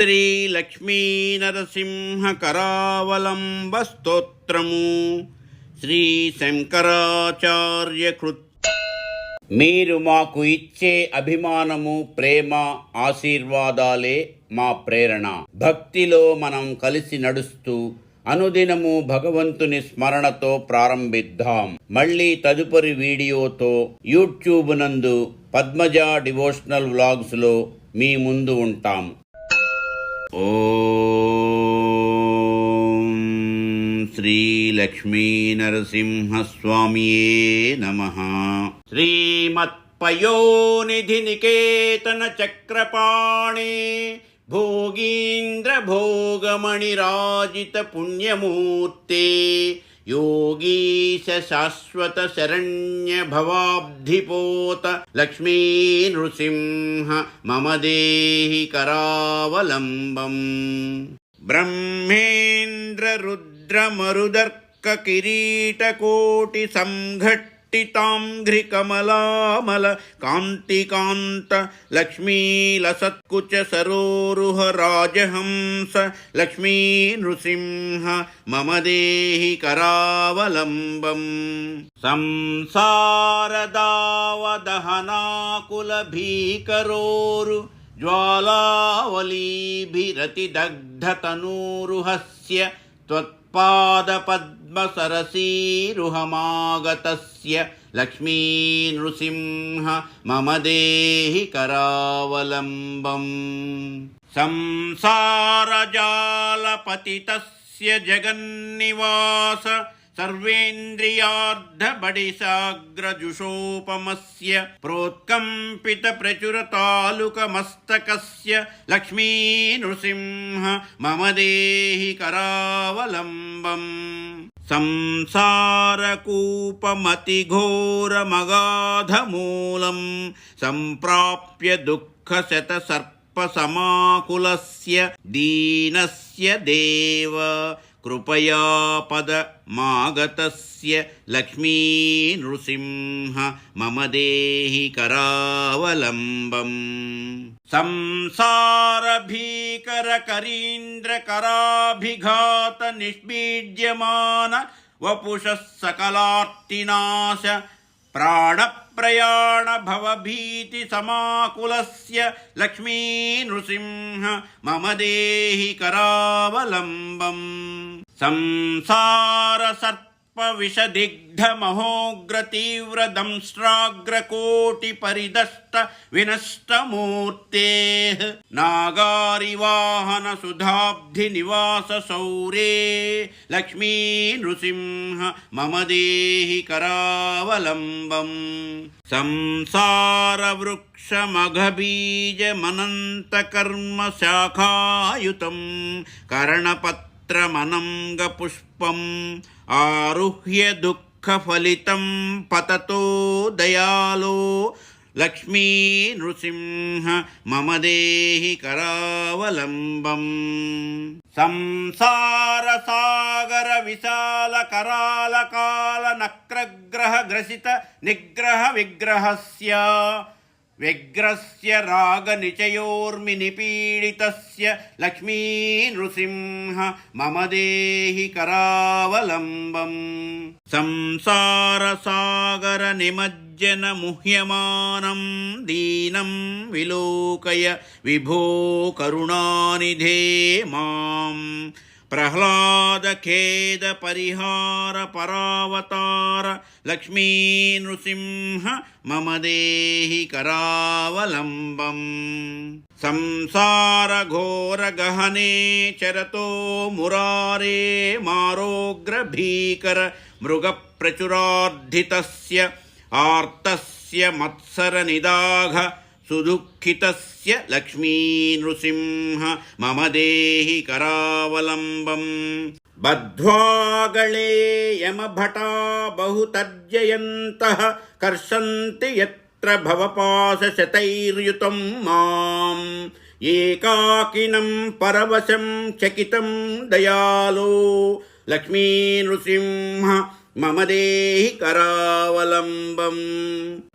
శ్రీ లక్ష్మీ నరసింహ కరావలంబ స్తోత్రము శ్రీ శంకరాచార్య కృత్. మీరు మాకు ఇచ్చే అభిమానము, ప్రేమ, ఆశీర్వాదాలే మా ప్రేరణ. భక్తిలో మనం కలిసి నడుస్తూ అనుదినము భగవంతుని స్మరణతో ప్రారంభిద్దాం. మళ్ళీ తదుపరి వీడియోతో యూట్యూబ్ నందు పద్మజ డివోషనల్ వ్లాగ్స్ లో మీ ముందు ఉంటాం. ఓం శ్రీ లక్ష్మీ నరసింహ స్వామియే నమః. శ్రీమత్పయోనిధి నికేతన చక్రపాణి భోగీంద్ర భోగమణిరాజిత పుణ్యమూర్తే యోగీశ శాశ్వత శరణ్య భవాబ్ధిపోత లక్ష్మీ నృసింహ మమ దేహి కరావలంబం. బ్రహ్మేంద్ర రుద్ర మరుదర్క కిరీటకోటి సంఘట్టితాంఘ్రి కమలామల కాంతికాంత లక్ష్మీలసత్కుచ సరోరుహ రాజహంస లక్ష్మీ నృసింహ మమ దేహి కరావలంబం. సంసారదావదహనాకుల భీకరోరు జ్వాలావలీభిరతిదగ్ధతనూరుహస్య త్వత్పాదపద్మసరసీరుహమాగతస్య లక్ష్మీ నృసింహ మమ దేహి కరావలంబం. సంసారజాలపతితస్య జగన్నివాస సర్వేంద్రియార్ధబడిసాగ్రజుషోపమస్య ప్రోత్కంపిత ప్రచురతాలుకమస్తకస్య లక్ష్మీ నృసింహ మమ దేహి కరావలంబం. సంసారకూపమతిఘోరమగాధమూలం సంప్రాప్య దుఃఖశతసర్పసమాకులస్య దీనస్య దేవ కృపయా పదమాగతస్య లక్ష్మీ నృసింహ మమ దేహి కరావలంబం. సంసార భీకర కరీంద్ర కరాభిఘాత నిష్పీడ్యమాన వపుషః సకలార్తినాశ ప్రాణప్రయాణ భవభీతి సమాకులస్య లక్ష్మీ నృసింహ మమ దేహి కరావలంబం. సంసార సర్ప విషదిగ్ధ మహోగ్ర తీవ్ర దంష్ట్రాగ్రకోటి పరిదష్ట వినష్టమూర్తే నాగారివాహన సుధాబ్ధి నివాస శౌరే లక్ష్మీ నృసింహ మమ దేహి కరావలంబం. సంసార వృక్షమఘబీజమనంత కర్మ శాఖాయుతం కర్ణపత్రమనంగ పుష్పం ఆరుహ్య దుఃఖ ఫలితం పతతో దయాలో లక్ష్మీ నృసింహ మమ దేహి కరావలంబం. సంసార సాగర విశాల కరాల కాల నక్రగ్రహ గ్రసిత నిగ్రహ విగ్రహస్య వ్యగ్రస్య రాగ నిచయోర్మి నిపీడితస్య లక్ష్మీ నృసింహ మమ దేహి కరావలంబం. సంసార సాగర నిమజ్జన ముహ్యమానం దీనం విలోకయ విభో కరుణానిధే మాం. ప్రహ్లాద ఖేద పరిహార పరావతార లక్ష్మీ నృసింహ మమ దేహి కరావలంబం. సంసార ఘోర గహనే చరతో మురారే మారోగ్ర భీకర మృగ ప్రచురార్ధితస్య ఆర్తస్య మత్సర నిదాఘ సుదుఃఖితస్య లక్ష్మీ నృసింహ మమ దేహి కరావలంబం. బద్ధ్వాగళే యమభటా బహుతర్జయంతః కర్షంతి యత్ర భవపాశశతైర్యుతం మాం. ఏకాకినం పరవశం చకితం దయాలో లక్ష్మీ నృసింహ మమ దేహి కరావలంబం.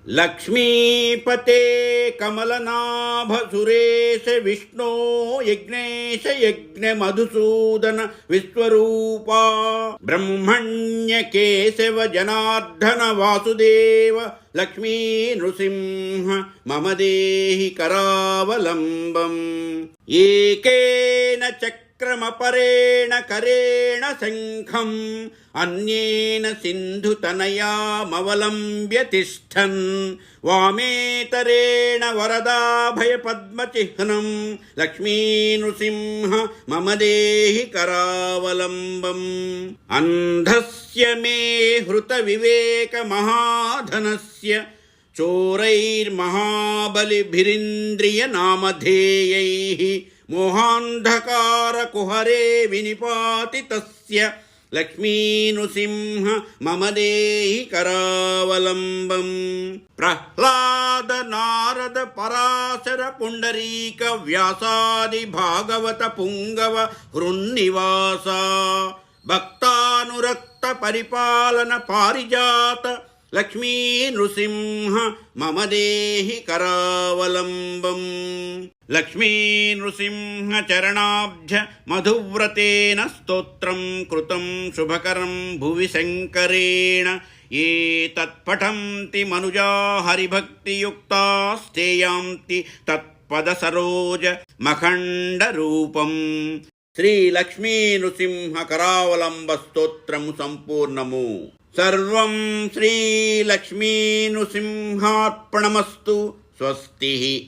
లక్ష్మీపతే కమలనాభ సురేశ విష్ణో యజ్ఞేశ యజ్ఞ మధుసూదన విశ్వరూపా బ్రహ్మణ్య కేశవ జనార్దన వాసుదేవ లక్ష్మీ నృసింహ మమ దేహి కరావలంబం. ఏకేన చక్రమపరేణ కరేణ శంఖం అన్యేన సింధుతనయామవలంబ్య తిష్టన్ వామేతరేణ వరదాభయ పద్మచిహ్నం లక్ష్మీ నృసింహ మమ దేహి కరావలంబం. అంధస్య మే హృత వివేక మహాధనస్య చోరైర్మహాబలిభిరింద్రియ నామధేయైః మోహాంధకార కుహరే వినిపాతి తస్య లక్ష్మీ నృసింహ మమ దేహి కరావలంబం. ప్రహ్లాద నారద పరాశర పుండరీక వ్యాసాది భాగవత పుంగవ హృన్నివాస భక్తానురక్త పరిపాలన పారిజాత లక్ష్మీ నృసింహ మమ దేహి కరావలంబం. లక్ష్మీ నృసింహ చరణాబ్జ మధువ్రతేన స్తోత్రం కృతం శుభకరం భువి శంకరేణ. ఏ తత్పఠంతి మనుజా హరిభక్తియుక్తా స్థేయాంతి తత్పద సరోజ మఖండ రూపం. శ్రీ లక్ష్మీ నృసింహ కరావలంబ స్తోత్రము సంపూర్ణము. సర్వం శ్రీ లక్ష్మీ నృసింహార్పణమస్తు. స్వస్తి.